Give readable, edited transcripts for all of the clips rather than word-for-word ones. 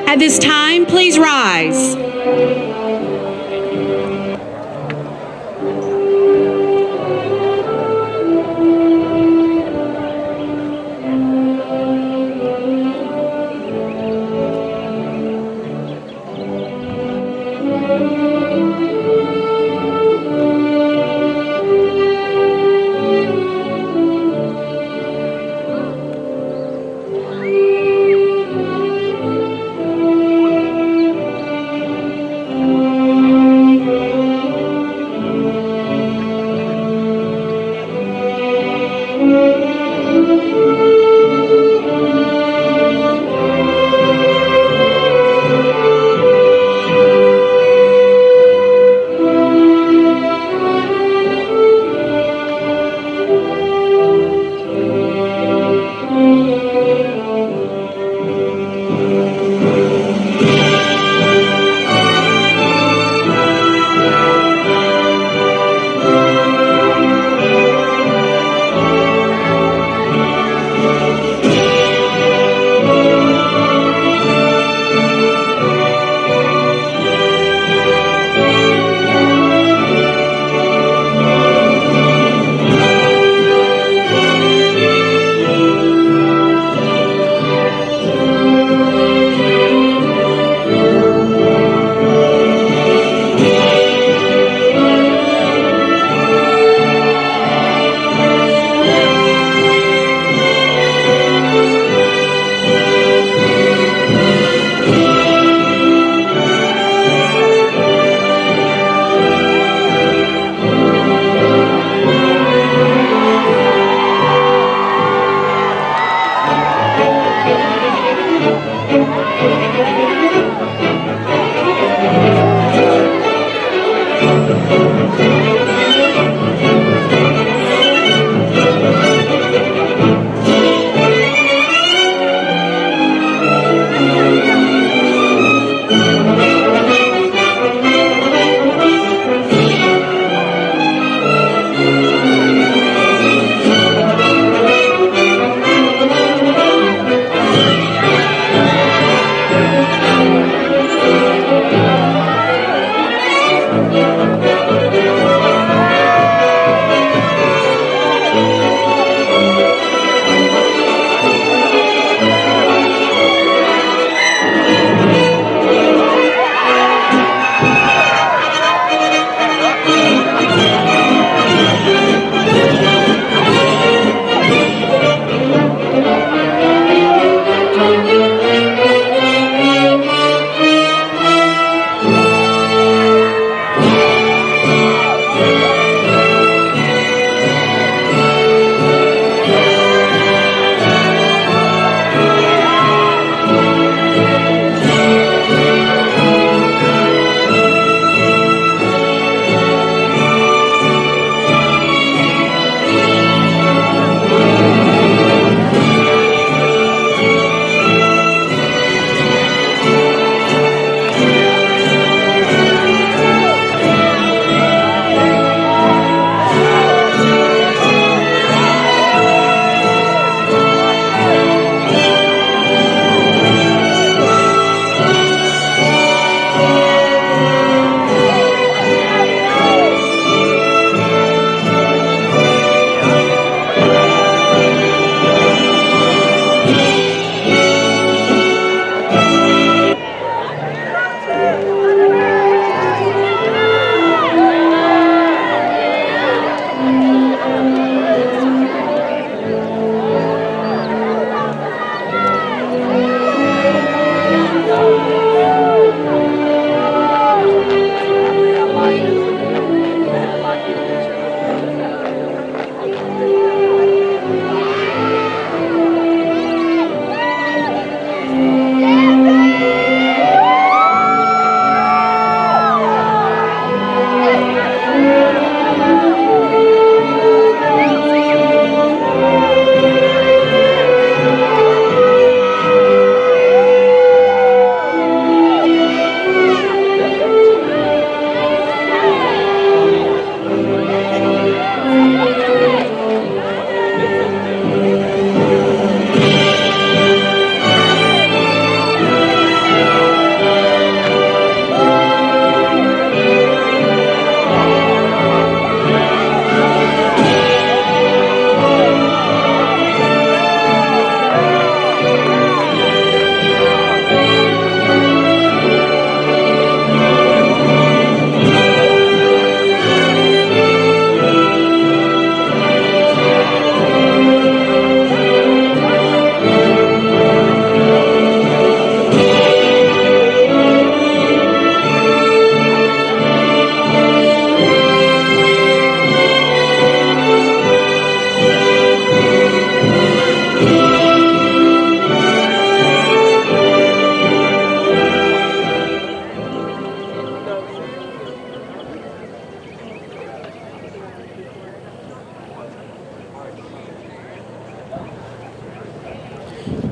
At this time, please rise.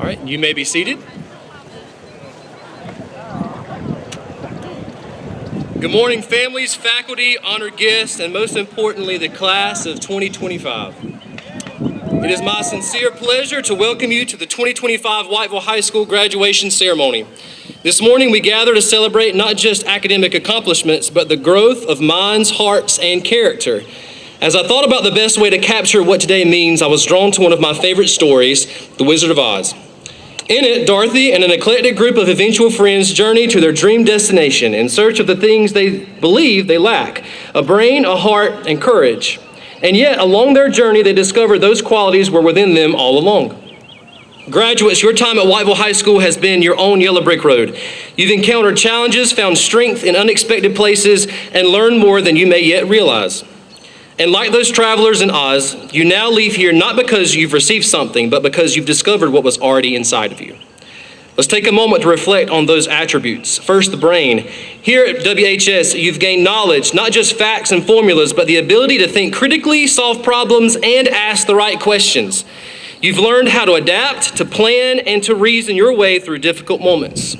right, you may be seated. Good morning, families, faculty, honored guests, and most importantly, the class of 2025. It is my sincere pleasure to welcome you to the 2025 Whiteville High School graduation ceremony. This morning, we gather to celebrate not just academic accomplishments, but the growth of minds, hearts, and character. As I thought about the best way to capture what today means, I was drawn to one of my favorite stories, The Wizard of Oz. In it, Dorothy and an eclectic group of eventual friends journey to their dream destination in search of the things they believe they lack: a brain, a heart, and courage. And yet, along their journey, they discovered those qualities were within them all along. Graduates, your time at Whiteville High School has been your own yellow brick road. You've encountered challenges, found strength in unexpected places, and learned more than you may yet realize. And like those travelers in Oz, you now leave here not because you've received something, but because you've discovered what was already inside of you. Let's take a moment to reflect on those attributes. First, the brain. Here at WHS, you've gained knowledge, not just facts and formulas, but the ability to think critically, solve problems, and ask the right questions. You've learned how to adapt, to plan, and to reason your way through difficult moments.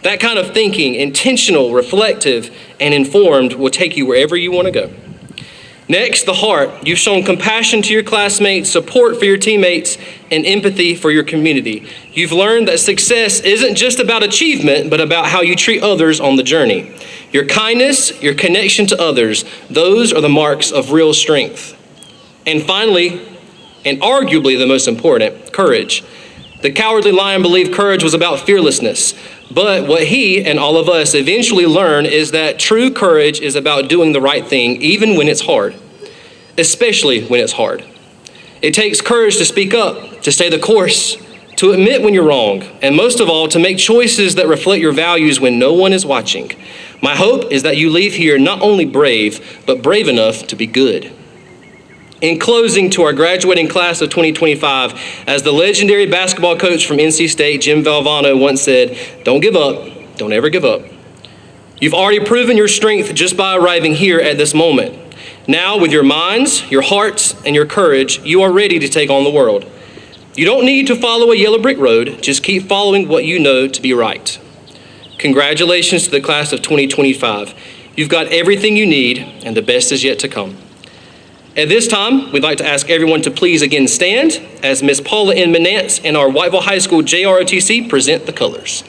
That kind of thinking, intentional, reflective, and informed, will take you wherever you want to go. Next, the heart. You've shown compassion to your classmates, support for your teammates, and empathy for your community. You've learned that success isn't just about achievement, but about how you treat others on the journey. Your kindness, your connection to others, those are the marks of real strength. And finally, and arguably the most important, courage. The Cowardly Lion believed courage was about fearlessness. But what he and all of us eventually learn is that true courage is about doing the right thing, even when it's hard, especially when it's hard. It takes courage to speak up, to stay the course, to admit when you're wrong, and most of all, to make choices that reflect your values when no one is watching. My hope is that you leave here not only brave, but brave enough to be good. In closing, to our graduating class of 2025, as the legendary basketball coach from NC State, Jim Valvano, once said, "Don't give up, don't ever give up." You've already proven your strength just by arriving here at this moment. Now, with your minds, your hearts, and your courage, you are ready to take on the world. You don't need to follow a yellow brick road, just keep following what you know to be right. Congratulations to the class of 2025. You've got everything you need, and the best is yet to come. At this time, we'd like to ask everyone to please again stand as Ms. Paula N. Manance and our Whiteville High School JROTC present the colors.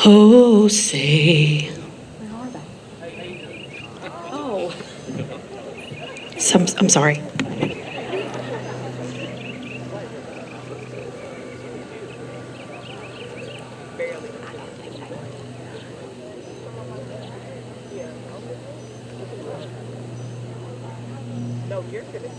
Oh, say. I'm sorry. No, you're good.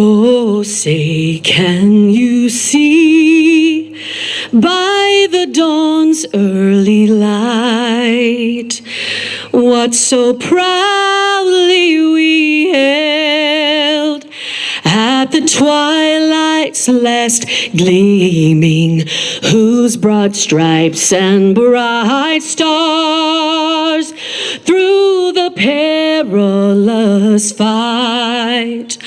Oh, say, can you see by the dawn's early light what so proudly we held at the twilight's last gleaming, whose broad stripes and bright stars through the perilous fight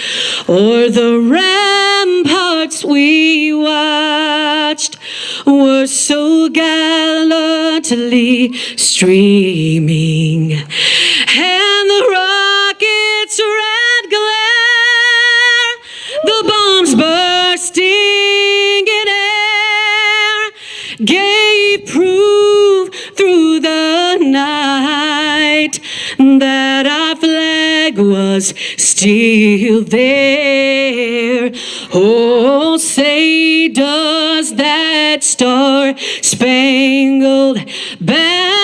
o'er the ramparts we watched were so gallantly streaming, and the rocket's red glare, the bombs bursting in air, gave proof through the night that our flag was still there. Oh, say, does that star-spangled banner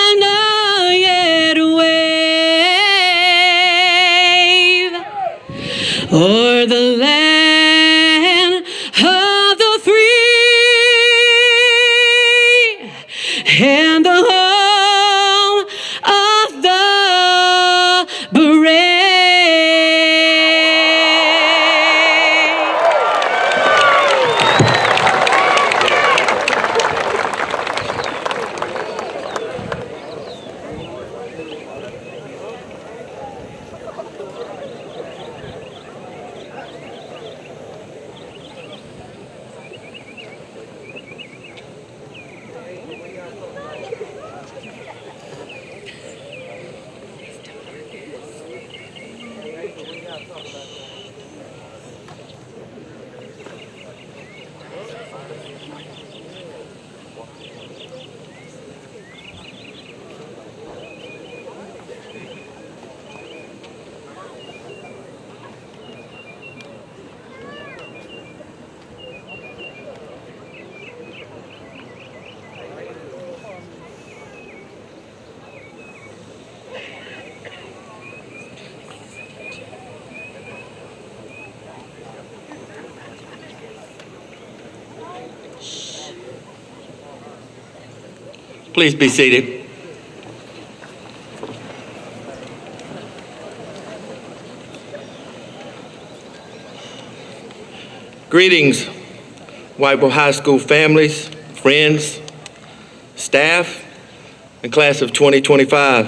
Please be seated. Greetings, Whiteville High School families, friends, staff, and class of 2025.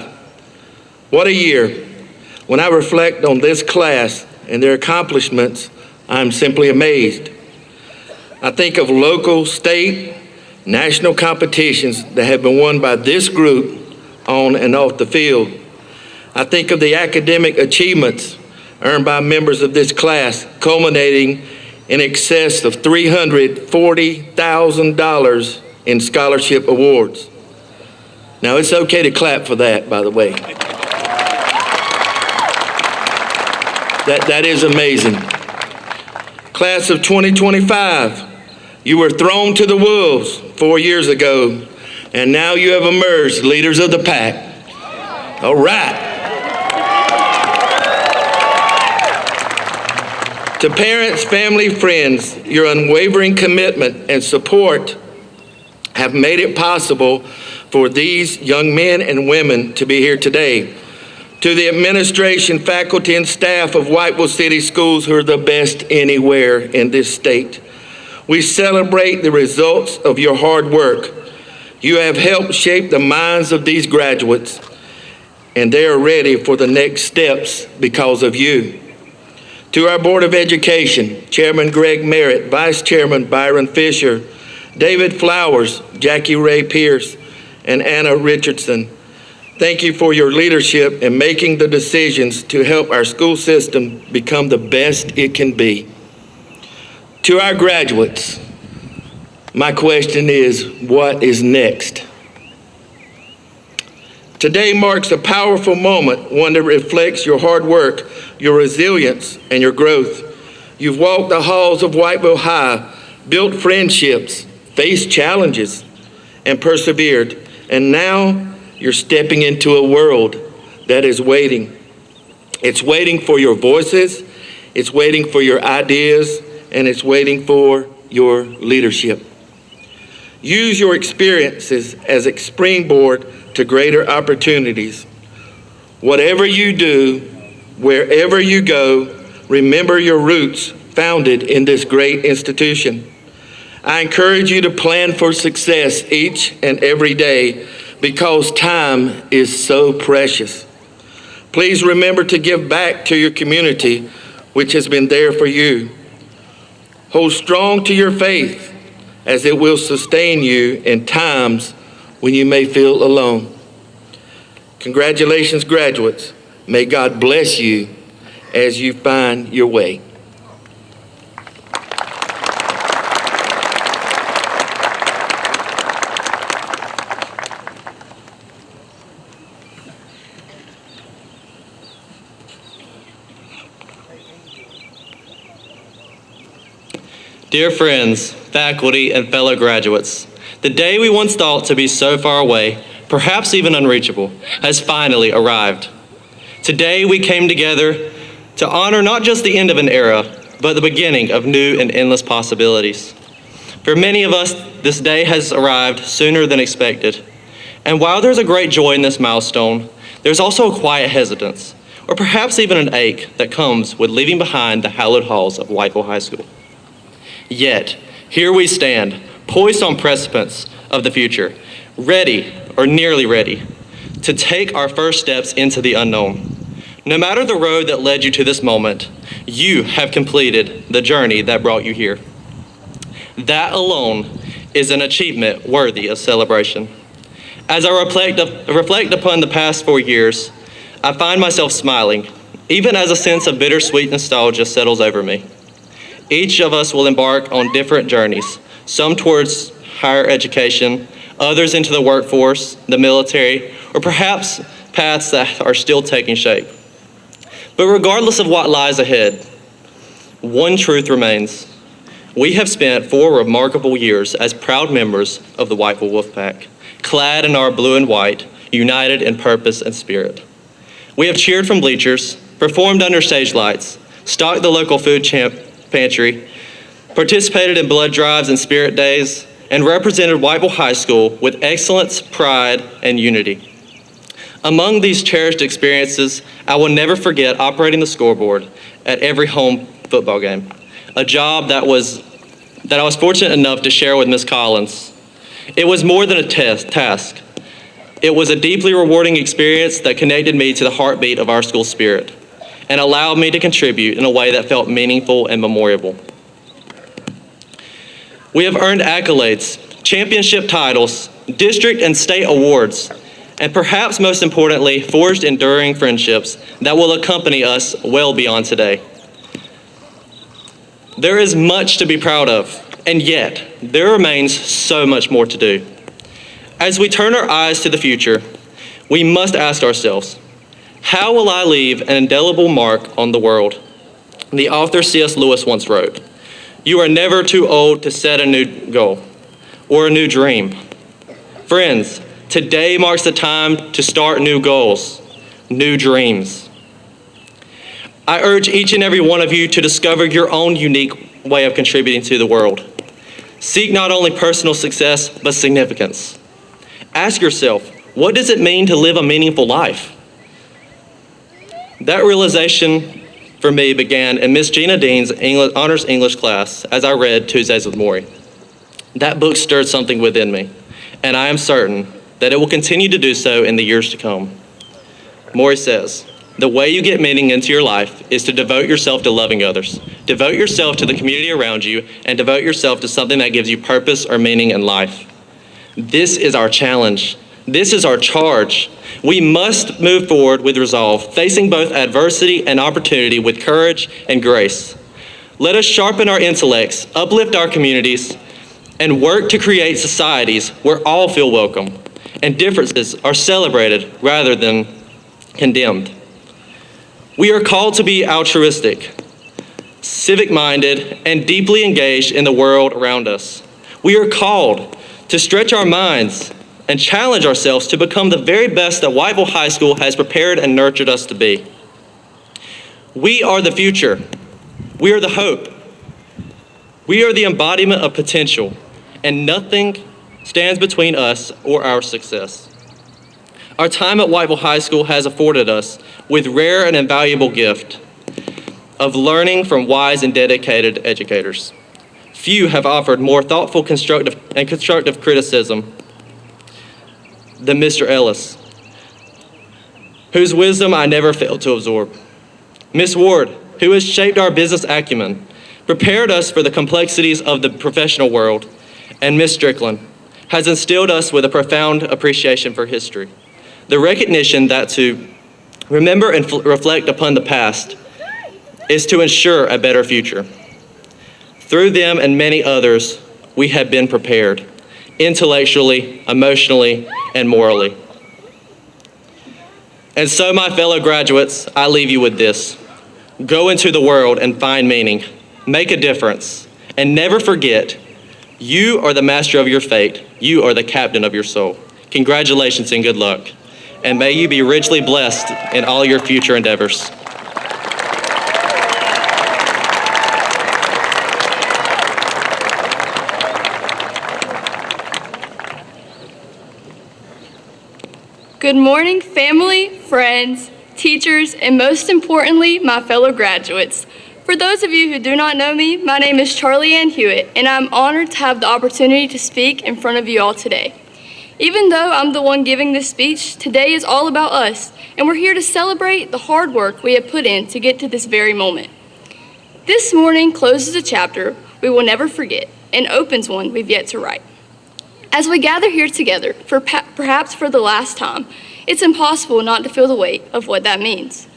What a year. When I reflect on this class and their accomplishments, I'm simply amazed. I think of local, state, national competitions that have been won by this group on and off the field. I think of the academic achievements earned by members of this class, culminating in excess of $340,000 in scholarship awards. Now, it's okay to clap for that, by the way. That is amazing. Class of 2025, you were thrown to the wolves 4 years ago, and now you have emerged leaders of the pack. All right. To parents, family, friends, your unwavering commitment and support have made it possible for these young men and women to be here today. To the administration, faculty, and staff of Whiteville City Schools, who are the best anywhere in this state, we celebrate the results of your hard work. You have helped shape the minds of these graduates, and they are ready for the next steps because of you. To our Board of Education, Chairman Greg Merritt, Vice Chairman Byron Fisher, David Flowers, Jackie Ray Pierce, and Anna Richardson, thank you for your leadership in making the decisions to help our school system become the best it can be. To our graduates, my question is, what is next? Today marks a powerful moment, one that reflects your hard work, your resilience, and your growth. You've walked the halls of Whiteville High, built friendships, faced challenges, and persevered. And now you're stepping into a world that is waiting. It's waiting for your voices, it's waiting for your ideas, and it's waiting for your leadership. Use your experiences as a springboard to greater opportunities. Whatever you do, wherever you go, remember your roots founded in this great institution. I encourage you to plan for success each and every day because time is so precious. Please remember to give back to your community, which has been there for you. Hold strong to your faith, as it will sustain you in times when you may feel alone. Congratulations, graduates. May God bless you as you find your way. Dear friends, faculty, and fellow graduates, the day we once thought to be so far away, perhaps even unreachable, has finally arrived. Today we came together to honor not just the end of an era, but the beginning of new and endless possibilities. For many of us, this day has arrived sooner than expected. And while there's a great joy in this milestone, there's also a quiet hesitance, or perhaps even an ache that comes with leaving behind the hallowed halls of Whiteville High School. Yet, here we stand, poised on precipice of the future, ready, or nearly ready, to take our first steps into the unknown. No matter the road that led you to this moment, you have completed the journey that brought you here. That alone is an achievement worthy of celebration. As I reflect upon the past 4 years, I find myself smiling, even as a sense of bittersweet nostalgia settles over me. Each of us will embark on different journeys, some towards higher education, others into the workforce, the military, or perhaps paths that are still taking shape. But regardless of what lies ahead, one truth remains. We have spent 4 remarkable years as proud members of the Whiteville Wolfpack, clad in our blue and white, united in purpose and spirit. We have cheered from bleachers, performed under stage lights, stocked the local food pantry, participated in blood drives and spirit days, and represented Whiteville High School with excellence, pride, and unity. Among these cherished experiences, I will never forget operating the scoreboard at every home football game, a job that I was fortunate enough to share with Ms. Collins. It was more than a task. It was a deeply rewarding experience that connected me to the heartbeat of our school spirit and allowed me to contribute in a way that felt meaningful and memorable. We have earned accolades, championship titles, district and state awards, and perhaps most importantly, forged enduring friendships that will accompany us well beyond today. There is much to be proud of, and yet there remains so much more to do. As we turn our eyes to the future, we must ask ourselves, how will I leave an indelible mark on the world? The author C.S. Lewis once wrote, "You are never too old to set a new goal or a new dream." Friends, today marks the time to start new goals, new dreams. I urge each and every one of you to discover your own unique way of contributing to the world. Seek not only personal success, but significance. Ask yourself, what does it mean to live a meaningful life? That realization for me began in Miss Gina Dean's Honors English class as I read Tuesdays with Maury. That book stirred something within me, and I am certain that it will continue to do so in the years to come. Maury says, "The way you get meaning into your life is to devote yourself to loving others. Devote yourself to the community around you, and devote yourself to something that gives you purpose or meaning in life." This is our challenge. This is our charge. We must move forward with resolve, facing both adversity and opportunity with courage and grace. Let us sharpen our intellects, uplift our communities, and work to create societies where all feel welcome and differences are celebrated rather than condemned. We are called to be altruistic, civic-minded, and deeply engaged in the world around us. We are called to stretch our minds and challenge ourselves to become the very best that Whiteville High School has prepared and nurtured us to be. We are the future. We are the hope. We are the embodiment of potential, and nothing stands between us or our success. Our time at Whiteville High School has afforded us with rare and invaluable gift of learning from wise and dedicated educators. Few have offered more thoughtful, constructive criticism than Mr. Ellis, whose wisdom I never failed to absorb. Miss Ward, who has shaped our business acumen, prepared us for the complexities of the professional world, and Miss Strickland has instilled us with a profound appreciation for history. The recognition that to remember and reflect upon the past is to ensure a better future. Through them and many others, we have been prepared, intellectually, emotionally, and morally. And so, my fellow graduates, I leave you with this. Go into the world and find meaning, make a difference, and never forget, you are the master of your fate. You are the captain of your soul. Congratulations and good luck. And may you be richly blessed in all your future endeavors. Good morning, family, friends, teachers, and most importantly, my fellow graduates. For those of you who do not know me, my name is Charlie Ann Hewitt, and I'm honored to have the opportunity to speak in front of you all today. Even though I'm the one giving this speech, today is all about us, and we're here to celebrate the hard work we have put in to get to this very moment. This morning closes a chapter we will never forget and opens one we've yet to write. As we gather here together, perhaps for the last time, it's impossible not to feel the weight of what that means.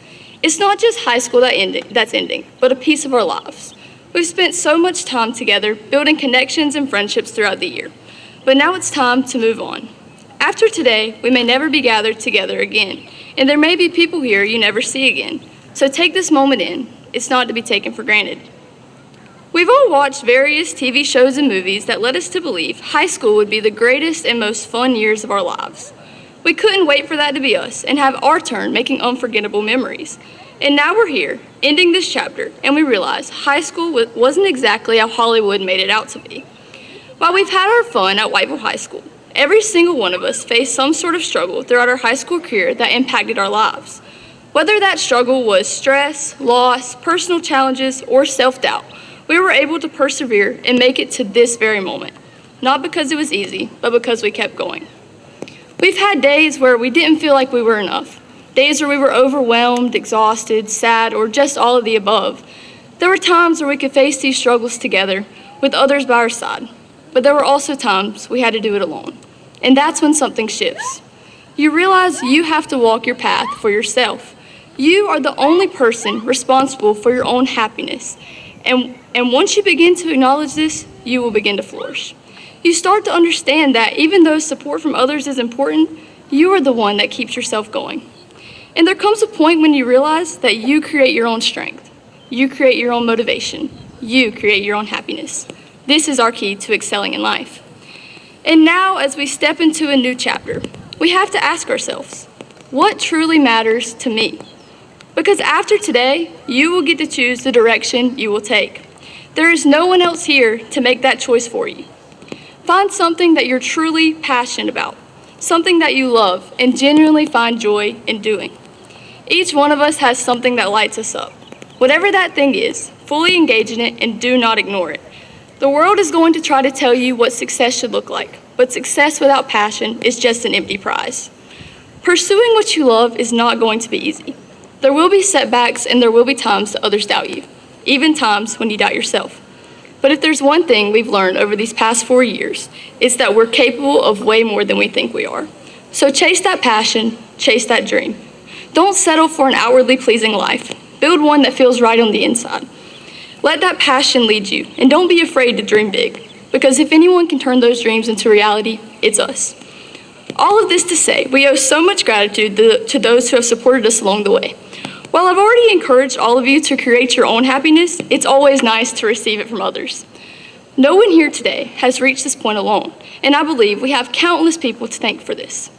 It's not just high school that's ending, but a piece of our lives. We've spent so much time together building connections and friendships throughout the year, but now it's time to move on. After today, we may never be gathered together again, and there may be people here you never see again. So take this moment in. It's not to be taken for granted. We've all watched various TV shows and movies that led us to believe high school would be the greatest and most fun years of our lives. We couldn't wait for that to be us and have our turn making unforgettable memories. And now we're here, ending this chapter, and we realize high school wasn't exactly how Hollywood made it out to be. While we've had our fun at Whiteville High School, every single one of us faced some sort of struggle throughout our high school career that impacted our lives. Whether that struggle was stress, loss, personal challenges, or self-doubt, we were able to persevere and make it to this very moment. Not because it was easy, but because we kept going. We've had days where we didn't feel like we were enough. Days where we were overwhelmed, exhausted, sad, or just all of the above. There were times where we could face these struggles together with others by our side. But there were also times we had to do it alone. And that's when something shifts. You realize you have to walk your path for yourself. You are the only person responsible for your own happiness. And once you begin to acknowledge this, you will begin to flourish. You start to understand that even though support from others is important, you are the one that keeps yourself going. And there comes a point when you realize that you create your own strength. You create your own motivation. You create your own happiness. This is our key to excelling in life. And now, as we step into a new chapter, we have to ask ourselves, what truly matters to me? Because after today, you will get to choose the direction you will take. There is no one else here to make that choice for you. Find something that you're truly passionate about, something that you love and genuinely find joy in doing. Each one of us has something that lights us up. Whatever that thing is, fully engage in it and do not ignore it. The world is going to try to tell you what success should look like, but success without passion is just an empty prize. Pursuing what you love is not going to be easy. There will be setbacks and there will be times that others doubt you, even times when you doubt yourself. But if there's one thing we've learned over these past 4 years, it's that we're capable of way more than we think we are. So chase that passion, chase that dream. Don't settle for an outwardly pleasing life. Build one that feels right on the inside. Let that passion lead you, and don't be afraid to dream big, because if anyone can turn those dreams into reality, it's us. All of this to say, we owe so much gratitude to those who have supported us along the way. While I've already encouraged all of you to create your own happiness, it's always nice to receive it from others. No one here today has reached this point alone, and I believe we have countless people to thank for this.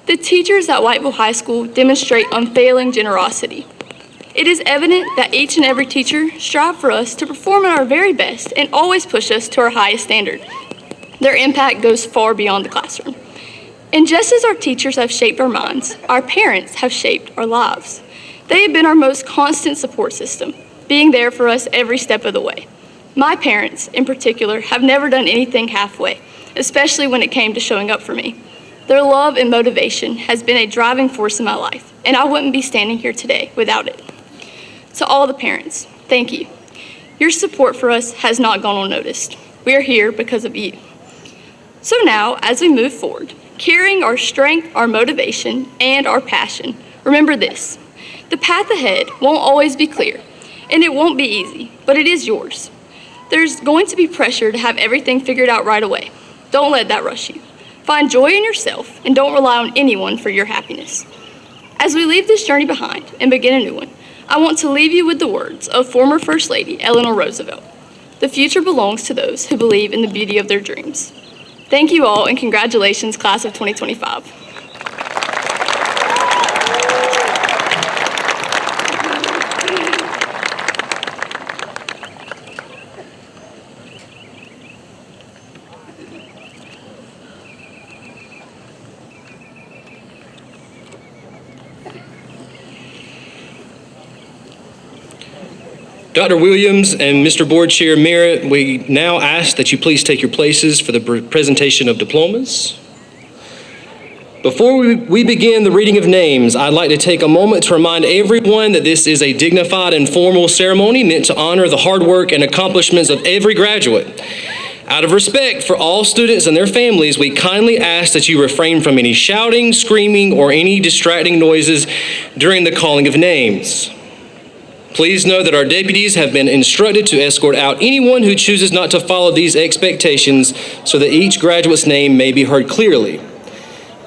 The teachers at Whiteville High School demonstrate unfailing generosity. It is evident that each and every teacher strive for us to perform at our very best and always push us to our highest standard. Their impact goes far beyond the classroom. And just as our teachers have shaped our minds, our parents have shaped our lives. They have been our most constant support system, being there for us every step of the way. My parents, in particular, have never done anything halfway, especially when it came to showing up for me. Their love and motivation has been a driving force in my life, and I wouldn't be standing here today without it. To all the parents, thank you. Your support for us has not gone unnoticed. We are here because of you. So now, as we move forward, carrying our strength, our motivation, and our passion, remember this. The path ahead won't always be clear, and it won't be easy, but it is yours. There's going to be pressure to have everything figured out right away. Don't let that rush you. Find joy in yourself, and don't rely on anyone for your happiness. As we leave this journey behind and begin a new one, I want to leave you with the words of former First Lady Eleanor Roosevelt. The future belongs to those who believe in the beauty of their dreams. Thank you all, and congratulations, class of 2025. Dr. Williams and Mr. Board Chair Merritt, we now ask that you please take your places for the presentation of diplomas. Before we begin the reading of names, I'd like to take a moment to remind everyone that this is a dignified and formal ceremony meant to honor the hard work and accomplishments of every graduate. Out of respect for all students and their families, we kindly ask that you refrain from any shouting, screaming, or any distracting noises during the calling of names. Please know that our deputies have been instructed to escort out anyone who chooses not to follow these expectations so that each graduate's name may be heard clearly.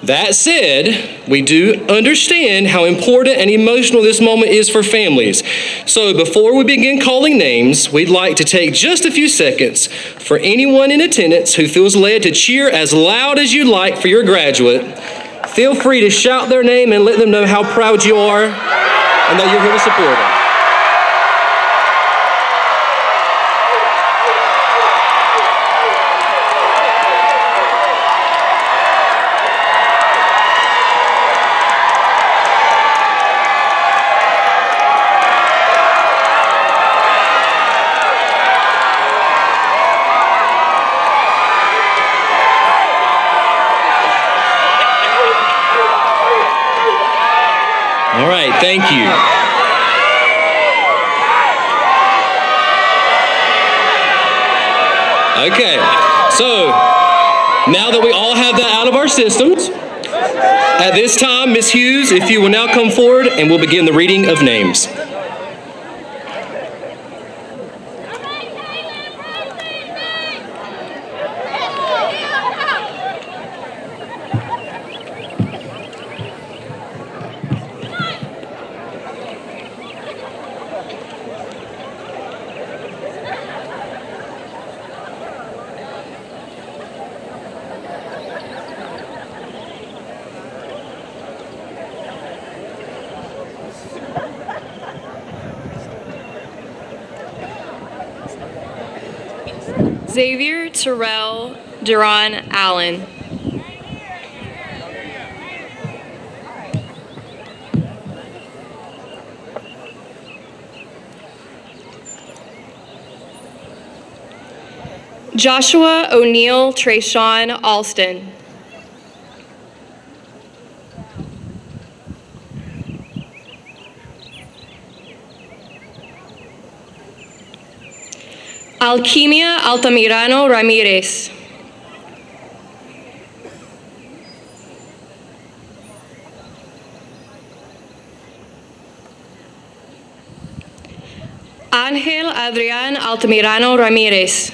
That said, we do understand how important and emotional this moment is for families. So before we begin calling names, we'd like to take just a few seconds for anyone in attendance who feels led to cheer as loud as you'd like for your graduate. Feel free to shout their name and let them know how proud you are and that you're here to support them. All right, thank you. Okay, so now that we all have that out of our systems, at this time, Ms. Hughes, if you will now come forward and we'll begin the reading of names. Xavier Terrell Duran Allen. Joshua O'Neill Trayshawn Alston. Alquimia Altamirano Ramirez. Ángel Adrián Altamirano Ramirez.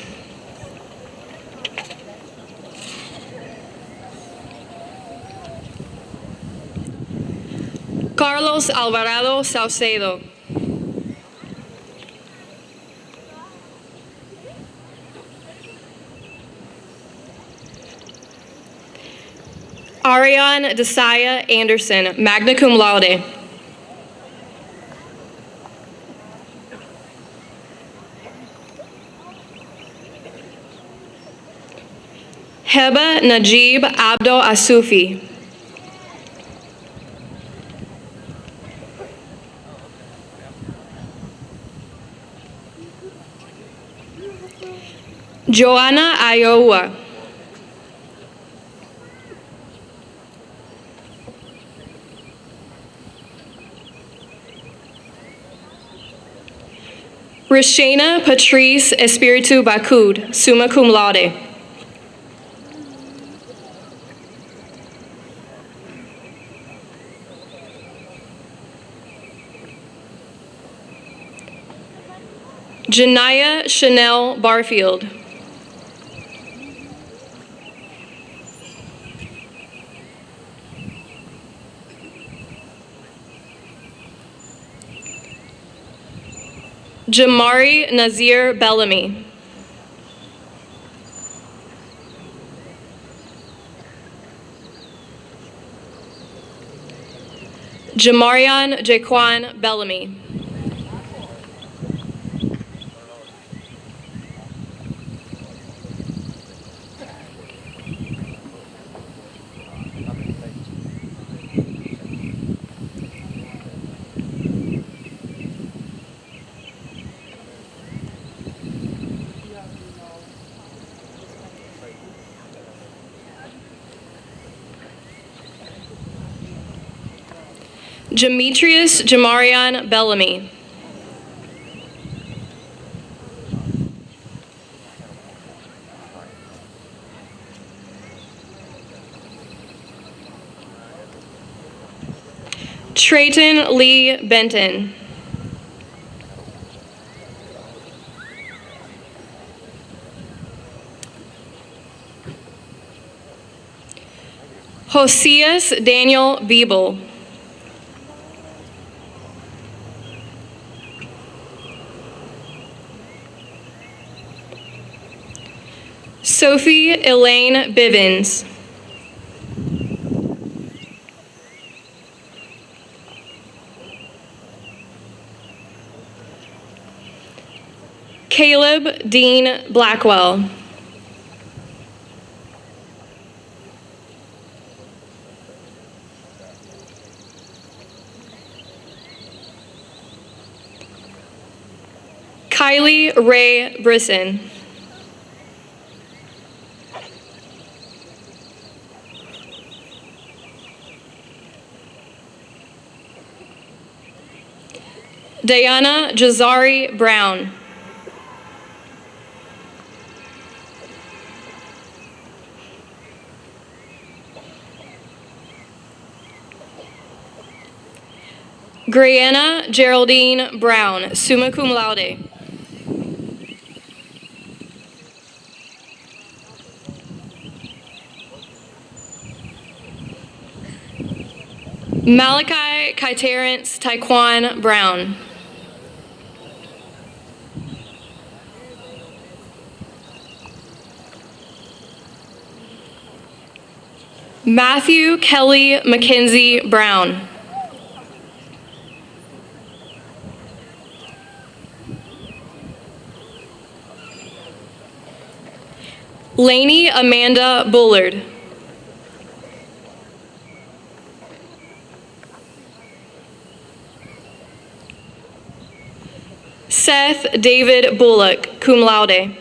Carlos Alvarado Saucedo. Ariane Desaya Anderson, magna cum laude. Heba Najib Abdo Asufi. Joanna Iowa. Rishena Patrice Espiritu Bakud, summa cum laude. Janaya Chanel Barfield. Jamari Nazir Bellamy. Jamarian Jaquan Bellamy. Demetrius Jamarian Bellamy. Trayton Lee Benton. Josias Daniel Biebel. Sophie Elaine Bivens. Caleb Dean Blackwell. Kylie Ray Brisson. Diana Jazari Brown. Grianna Geraldine Brown, summa cum laude. Malachi Kaiterance Taekwon Brown. Matthew Kelly Mackenzie Brown. Lainey Amanda Bullard. Seth David Bullock, cum laude.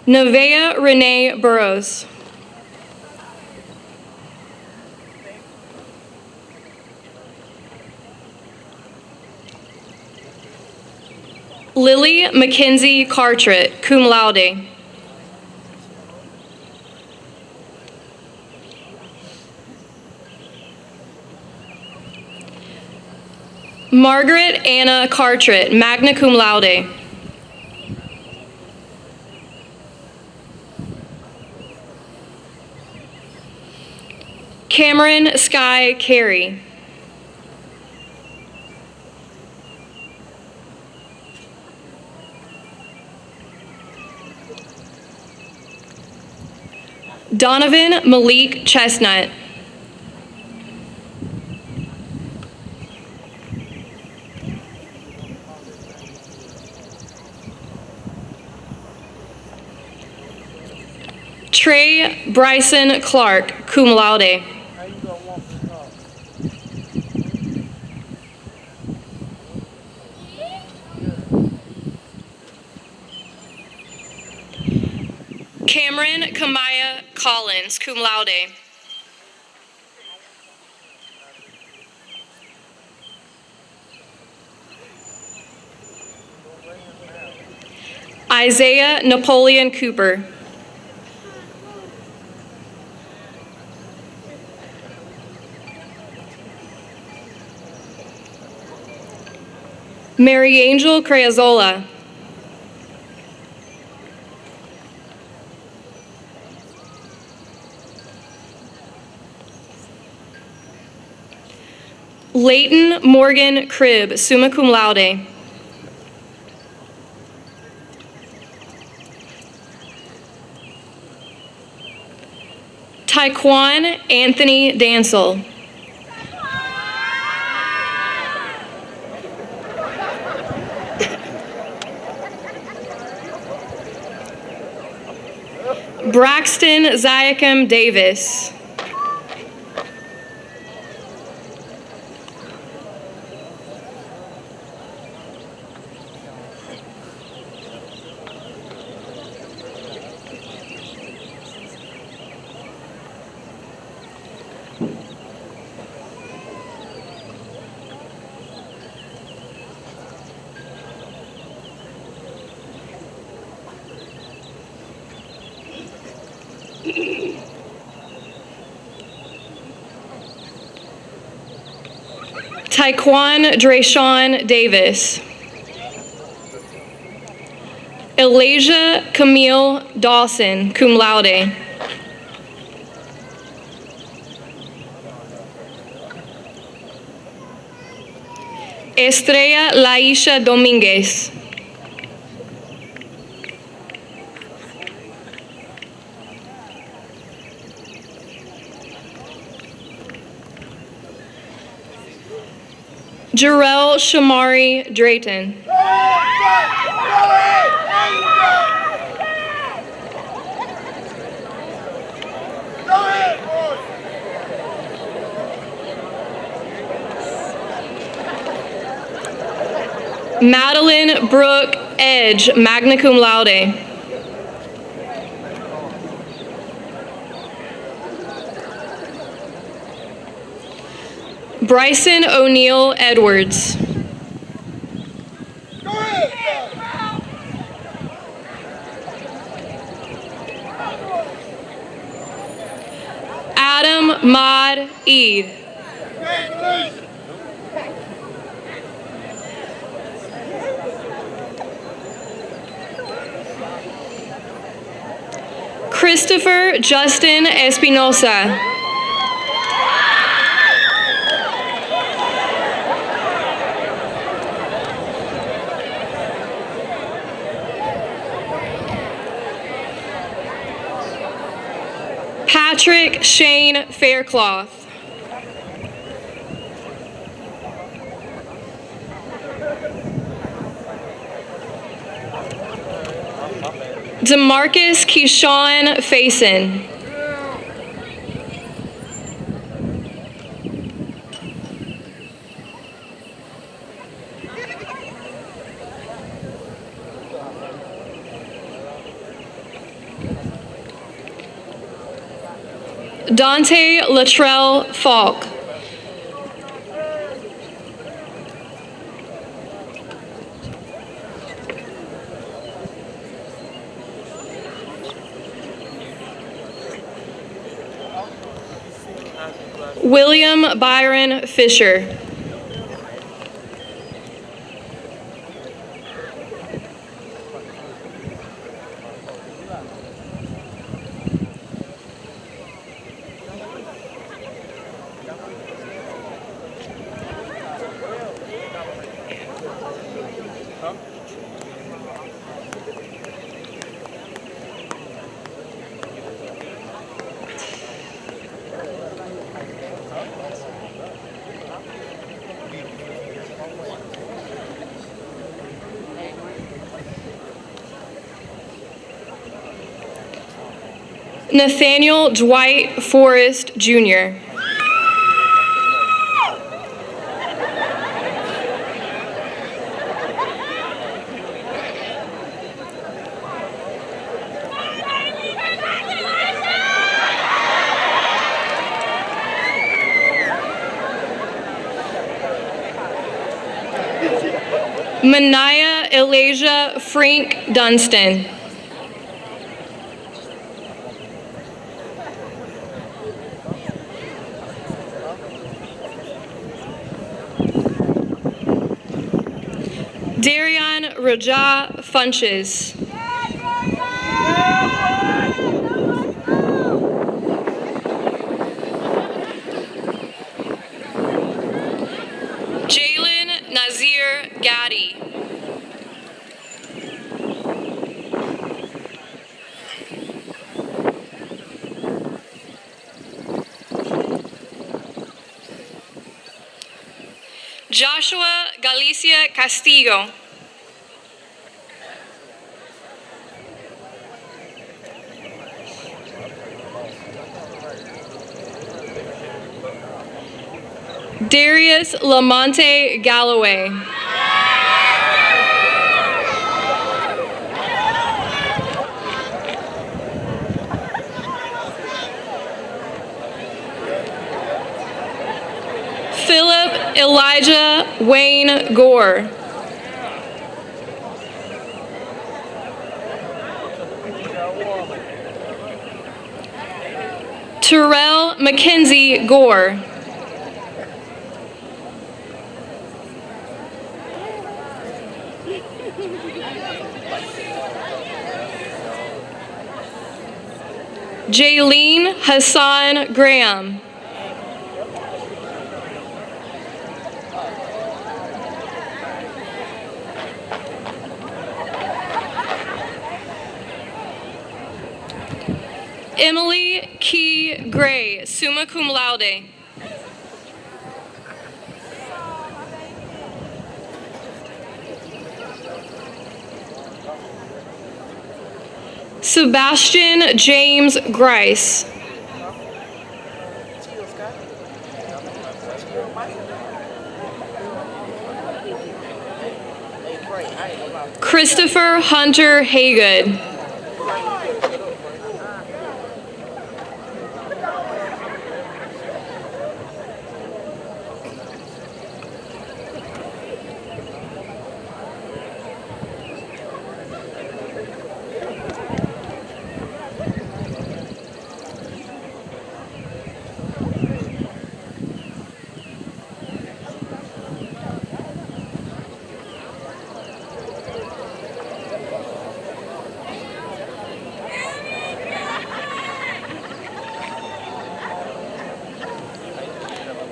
Nevaeh Renee Burrows. Lily Mackenzie Cartret, cum laude. Margaret Anna Cartret, magna cum laude. Cameron Sky Carey. Donovan Malik Chestnut. Trey Bryson Clark, cum laude. Cameron Kamaya Collins, cum laude. Isaiah Napoleon Cooper. Mary Angel Crayozola. Leighton Morgan Cribb, summa cum laude. Taekwon Anthony Dansel. Braxton Ziakim Davis. Taekwon Drayshawn Davis. Elijah Camille Dawson, cum laude. Estrella Laisha Dominguez. Jarrell Shamari Drayton. Madeline Brooke Edge, magna cum laude. Bryson O'Neill Edwards. Adam Maud Eid. Christopher Justin Espinosa. Patrick Shane Faircloth. DeMarcus Keyshawn Faison. Dante Latrell Falk. William Byron Fisher. Nathaniel Dwight Forrest, Jr. Mania Elijah Frank Dunstan. Darian Raja Funches. Jalen Nazir Gaddy. Joshua Galicia Castillo. Darius Lamonte Galloway. Philip Elijah Wayne Gore. Terrell Mackenzie Gore. Jaylene Hassan Graham. Emily Key Gray, summa cum laude. Sebastian James Grice. Christopher Hunter Haygood.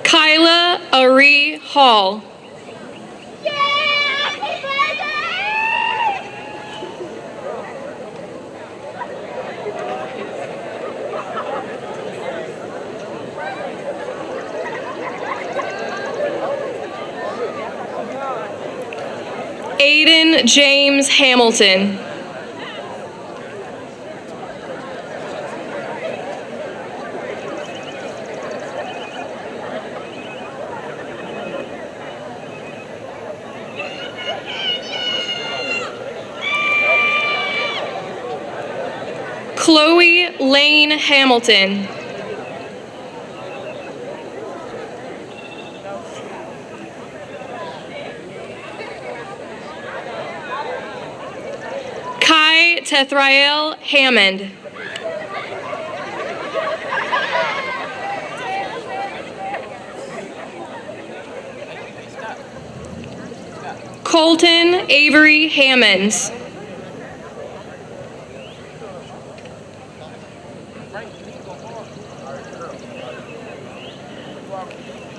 Kyla Ari Hall. Aiden James Hamilton. Chloe Lane Hamilton. Kai Tethrael Hammond. Colton Avery Hammonds.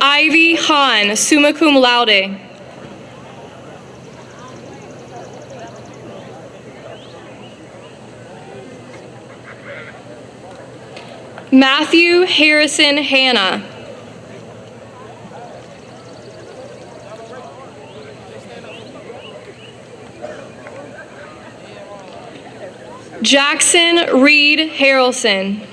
Ivy Hahn, summa cum laude. Matthew Harrison Hanna. Jackson Reed Harrelson.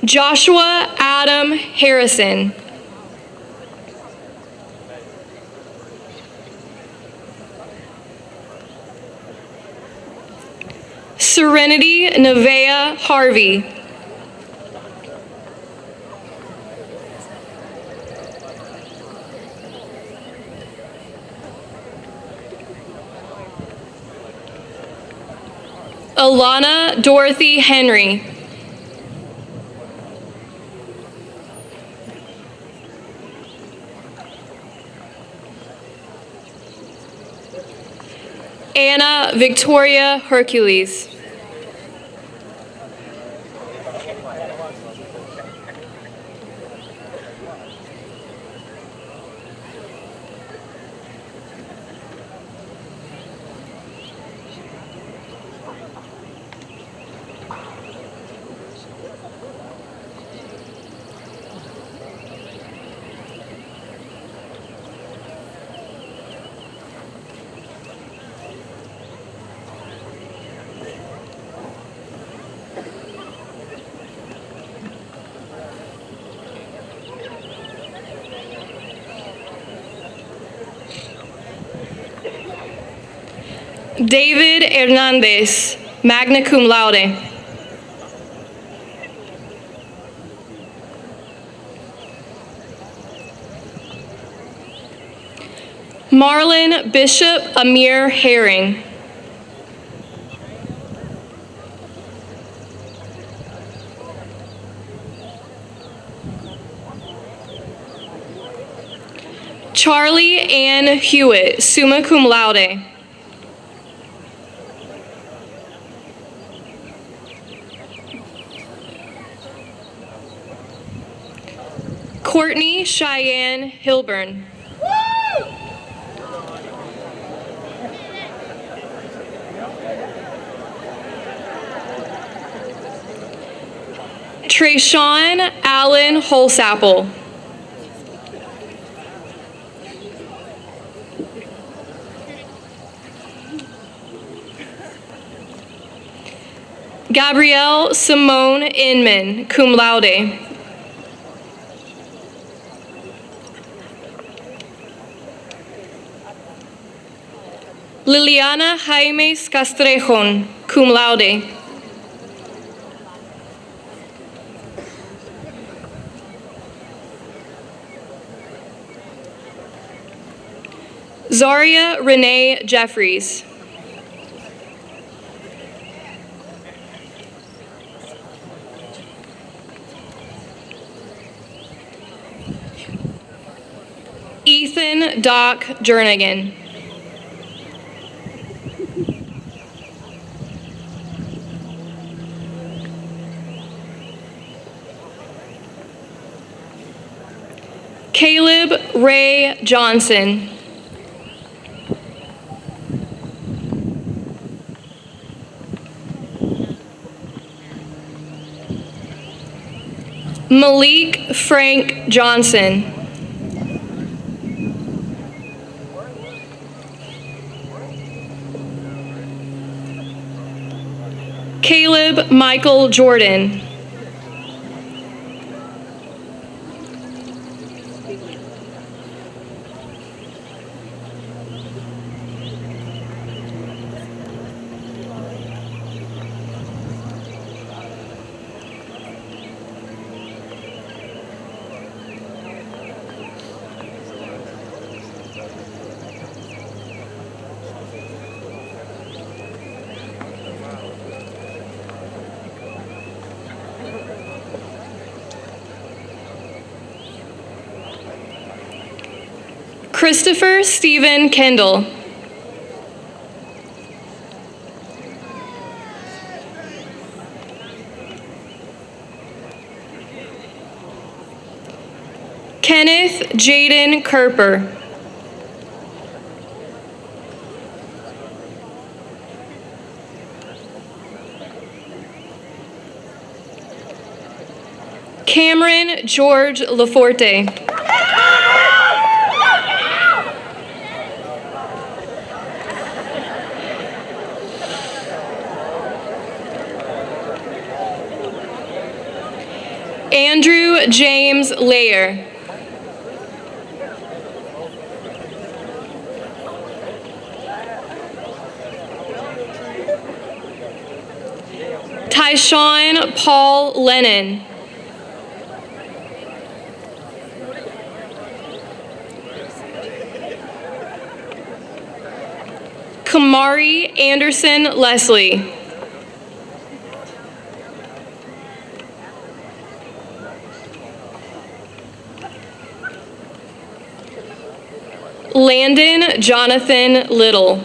Joshua Adam Harrison. Serenity Nevaeh Harvey. Alana Dorothy Henry. Anna Victoria Hercules. David Hernandez, magna cum laude. Marlon Bishop Amir Herring. Charlie Ann Hewitt, summa cum laude. Courtney Cheyenne Hilburn. Trayshawn Allen Holsapple. Gabrielle Simone Inman, cum laude. Liliana Jaimes Castrejon, cum laude. Zaria Renee Jeffries. Ethan Doc Jernigan. Caleb Ray Johnson. Malik Frank Johnson. Caleb Michael Jordan. Christopher Stephen Kendall. Kenneth Jaden Kerper. Cameron George Laforte. Andrew James Layer. Tyshawn Paul Lennon. Kamari Anderson Leslie. Landon Jonathan Little.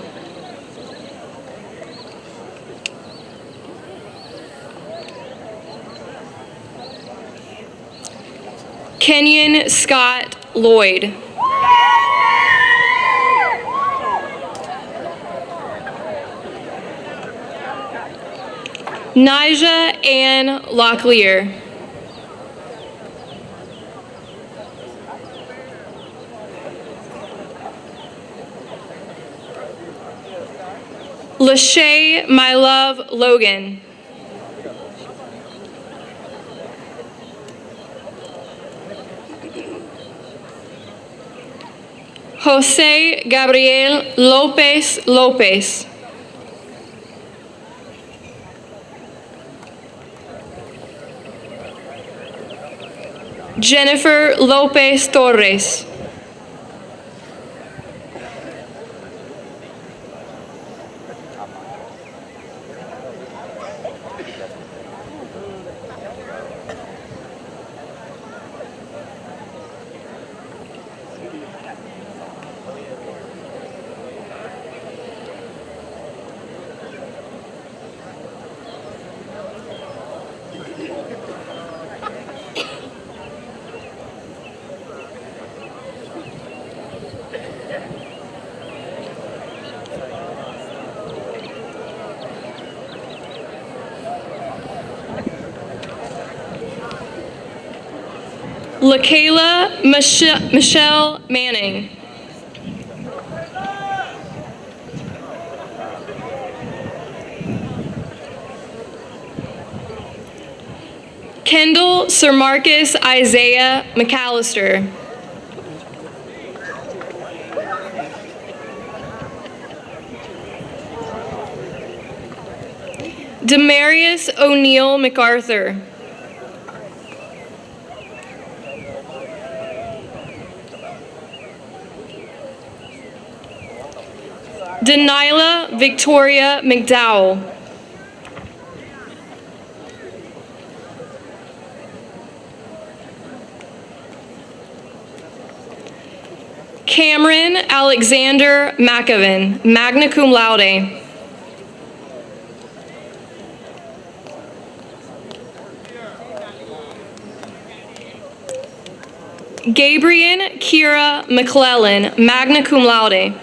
Kenyon Scott Lloyd. Nija Ann Locklear. Lachey My Love Logan. Jose Gabriel Lopez Lopez. Jennifer Lopez Torres. LaKayla Michelle Manning. Kendall Sir Marcus Isaiah McAllister. Demarius O'Neill MacArthur. Denila Victoria McDowell. Cameron Alexander McAvin, magna cum laude. Gabriel Kira McClellan, magna cum laude.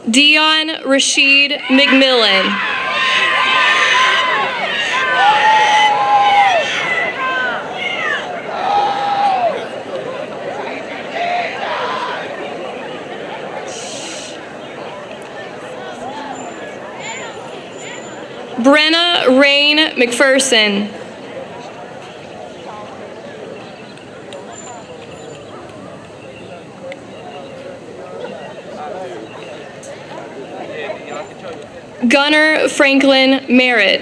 Dion Rashid McMillan. Brenna Rain McPherson. Gunnar Franklin Merritt.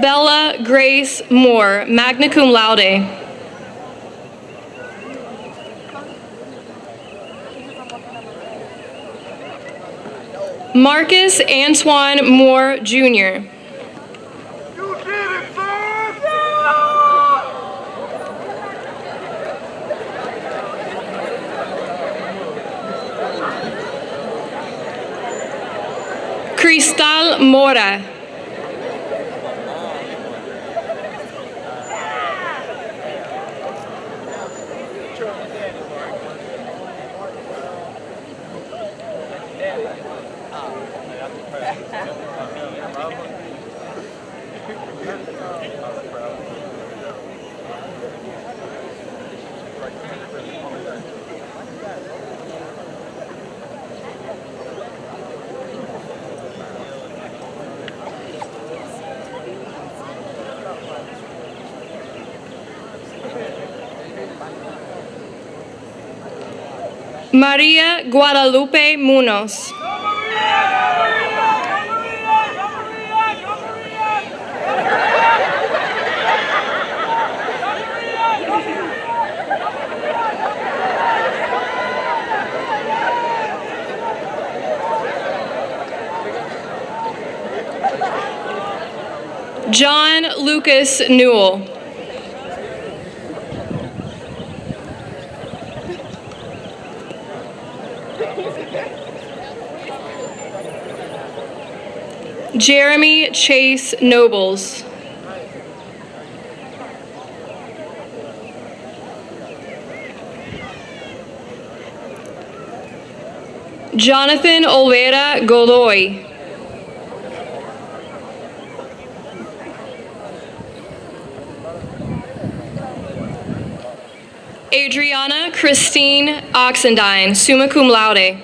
Bella Grace Moore, magna cum laude. Marcus Antoine Moore, Jr. Cristal Mora. Maria Guadalupe Munoz. John Lucas Newell. Jeremy Chase Nobles. Jonathan Olvera Godoy. Adriana Christine Oxendine, summa cum laude.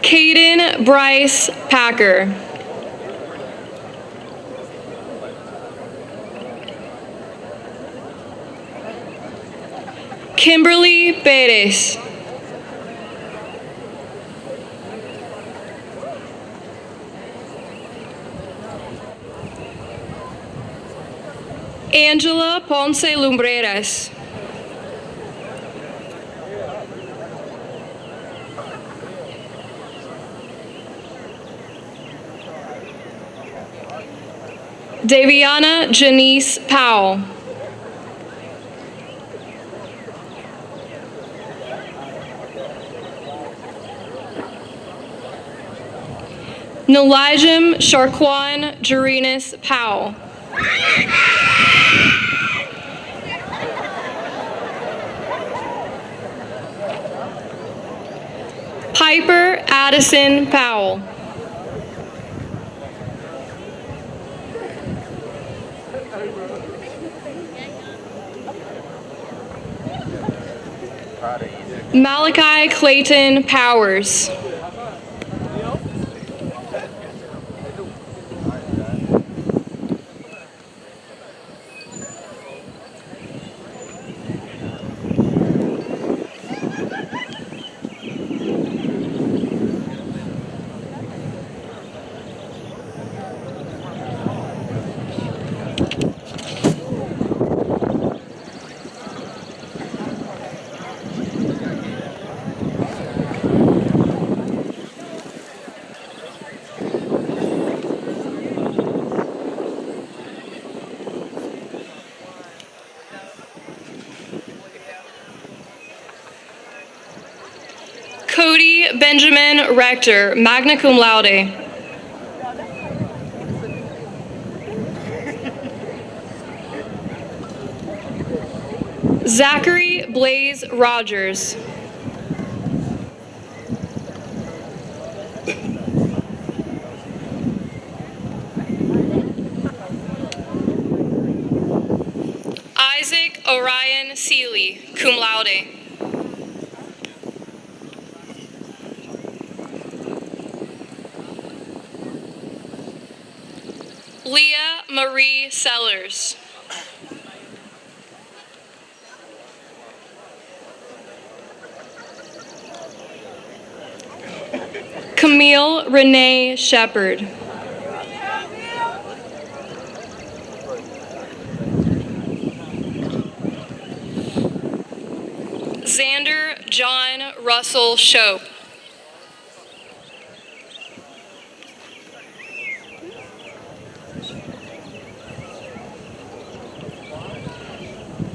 Caden Bryce Packer. Kimberly Perez. Angela Ponce Lumbreras. Daviana Janice Powell. Nilijam Sharquan Jarinas Powell. Piper Addison Powell. Malachi Clayton Powers. Cody Benjamin Rector, magna cum laude. Zachary Blaze Rogers. Isaac Orion Seeley, cum laude. Leah Marie Sellers. Camille Renee Shepard. Xander John Russell Shope.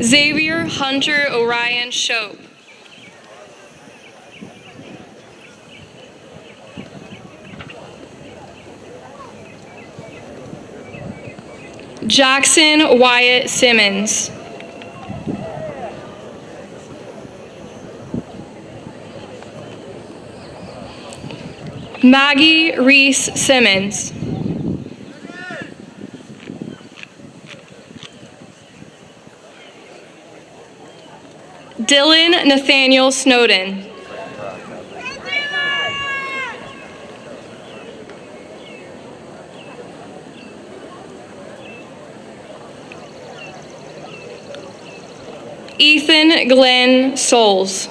Xavier Hunter Orion Shope. Jackson Wyatt Simmons. Maggie Reese Simmons. Dylan Nathaniel Snowden. Ethan Glenn Souls.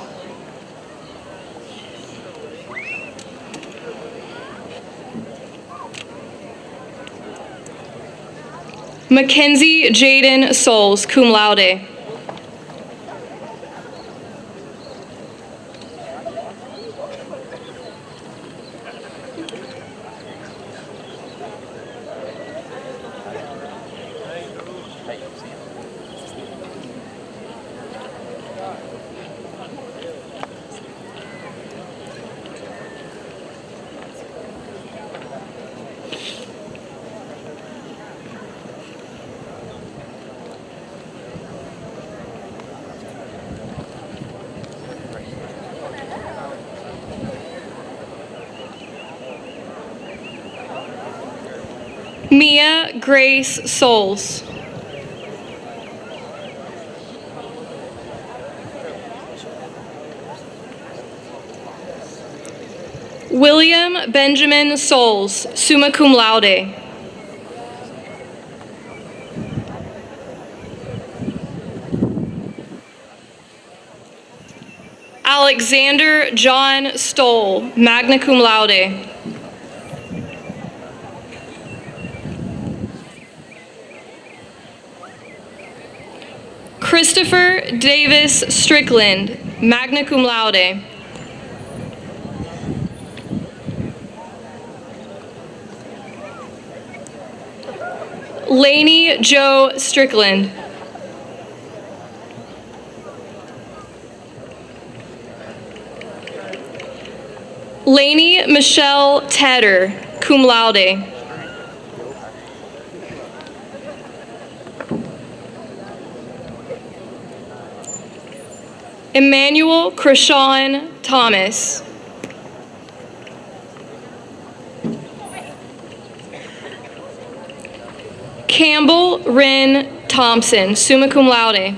Mackenzie Jaden Souls, cum laude. Mia Grace Souls. William Benjamin Souls, summa cum laude. Alexander John Stoll, magna cum laude. Christopher Davis Strickland, magna cum laude. Lainey Joe Strickland. Lainey Michelle Tedder, cum laude. Emmanuel Krishawn Thomas. Campbell Wren Thompson, summa cum laude.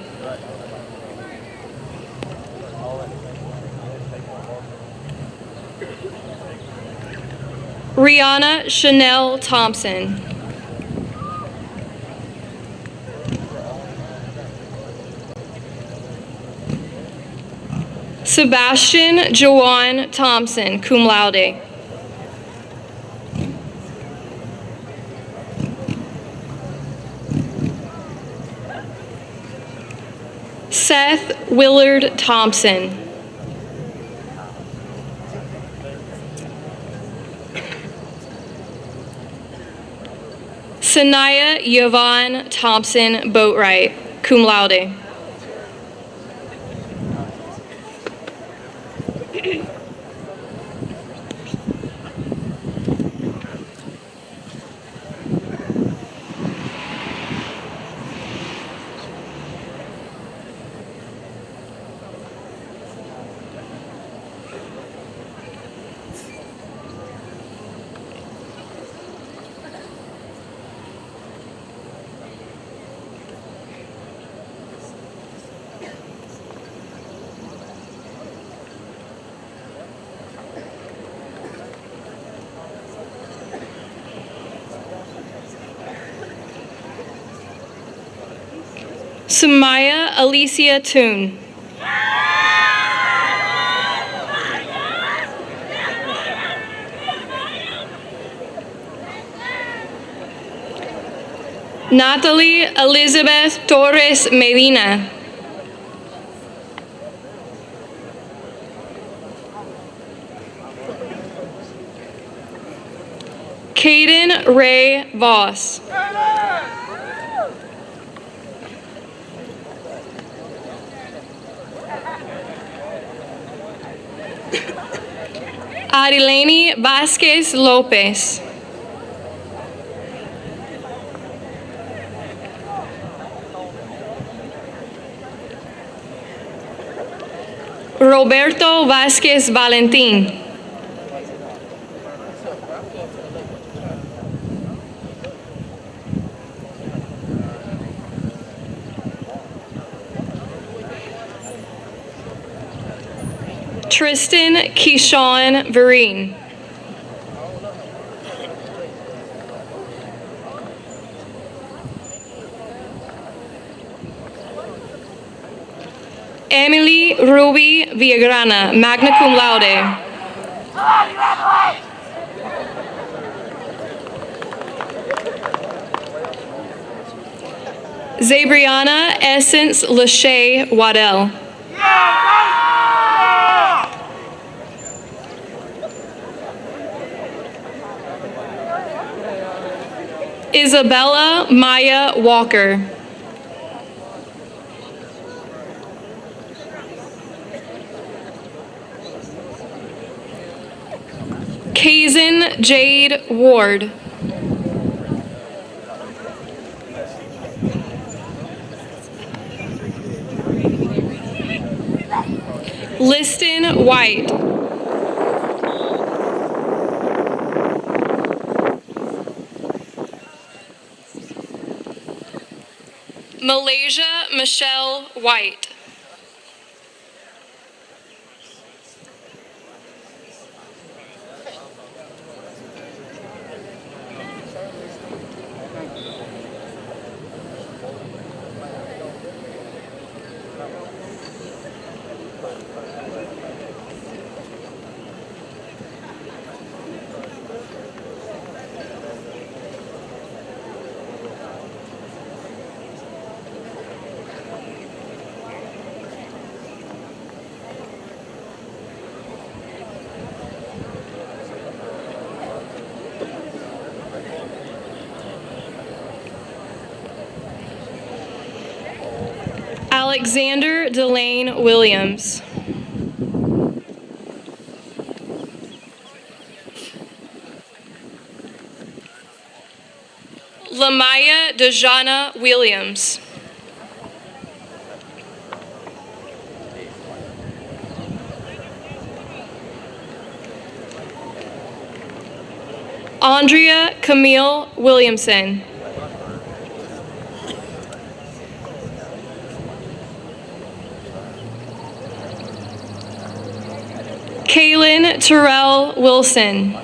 Rihanna Chanel Thompson. Sebastian Jawan Thompson, cum laude. Seth Willard Thompson. Sanaya Yvonne Thompson Boatwright, cum laude. Samaya Alicia Toon. Natalie Elizabeth Torres Medina. Caden Ray Voss. Arilene Vasquez Lopez. Roberto Vasquez Valentín. Tristan Keyshawn Vereen. Emily Ruby Villagrana, magna cum laude. Zabriana Essence Lachey Waddell. Isabella Maya Walker. Kazan Jade Ward. Liston White. Malaysia Michelle White. Alexander Delane Williams. Lamaya Dejana Williams. Andrea Camille Williamson. Kaylin Terrell Wilson.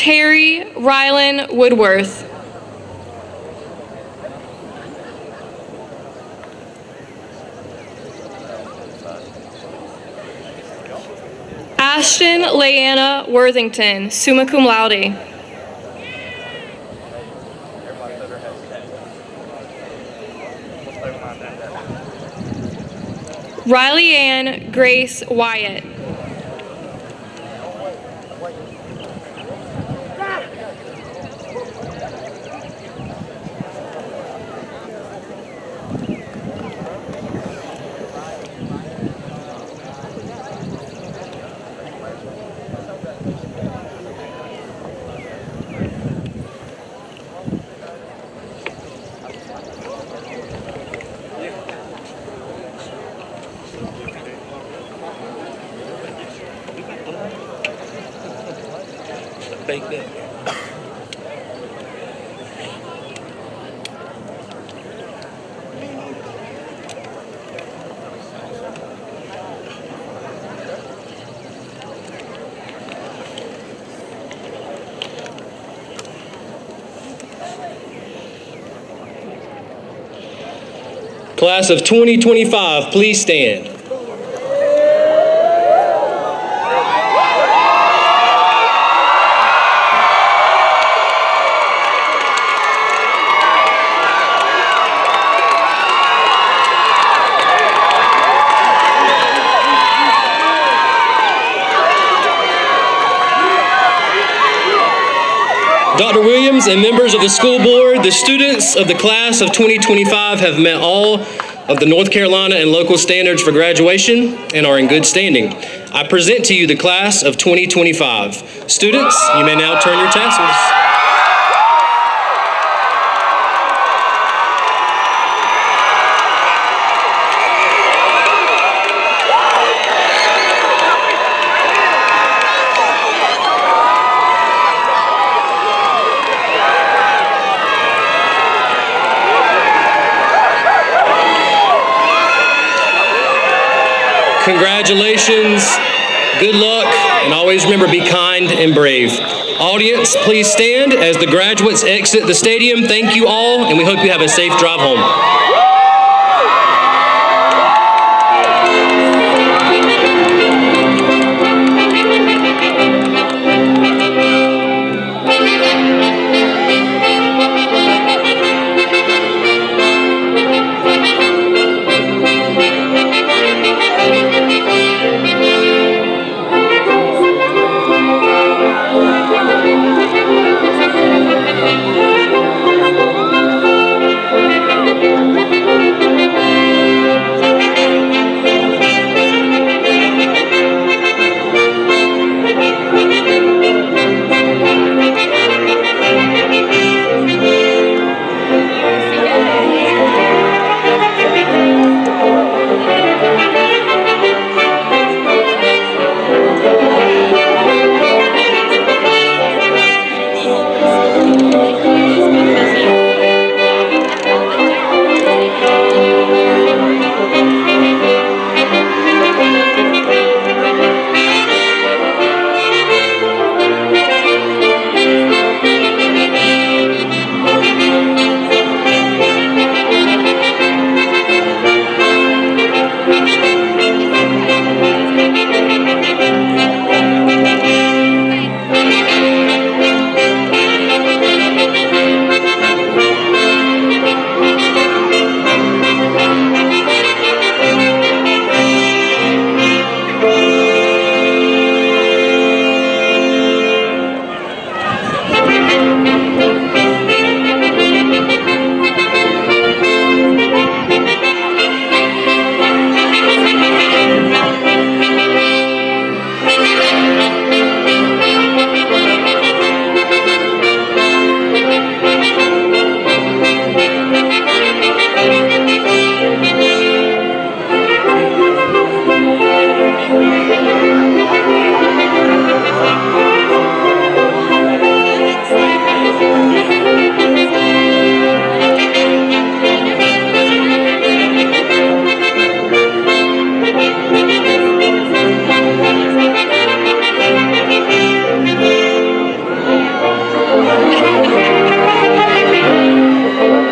Terry Rylan Woodworth. Ashton Leanna Worthington, summa cum laude. Riley Ann Grace Wyatt. Baked in. Class of 2025, please stand. Dr. Williams and members of the school board, the students of the class of 2025 have met all of the North Carolina and local standards for graduation and are in good standing. I present to you the class of 2025. Students, you may now turn your tassels. Congratulations, good luck, and always remember, be kind and brave. Audience, please stand as the graduates exit the stadium. Thank you all, and we hope you have a safe drive home.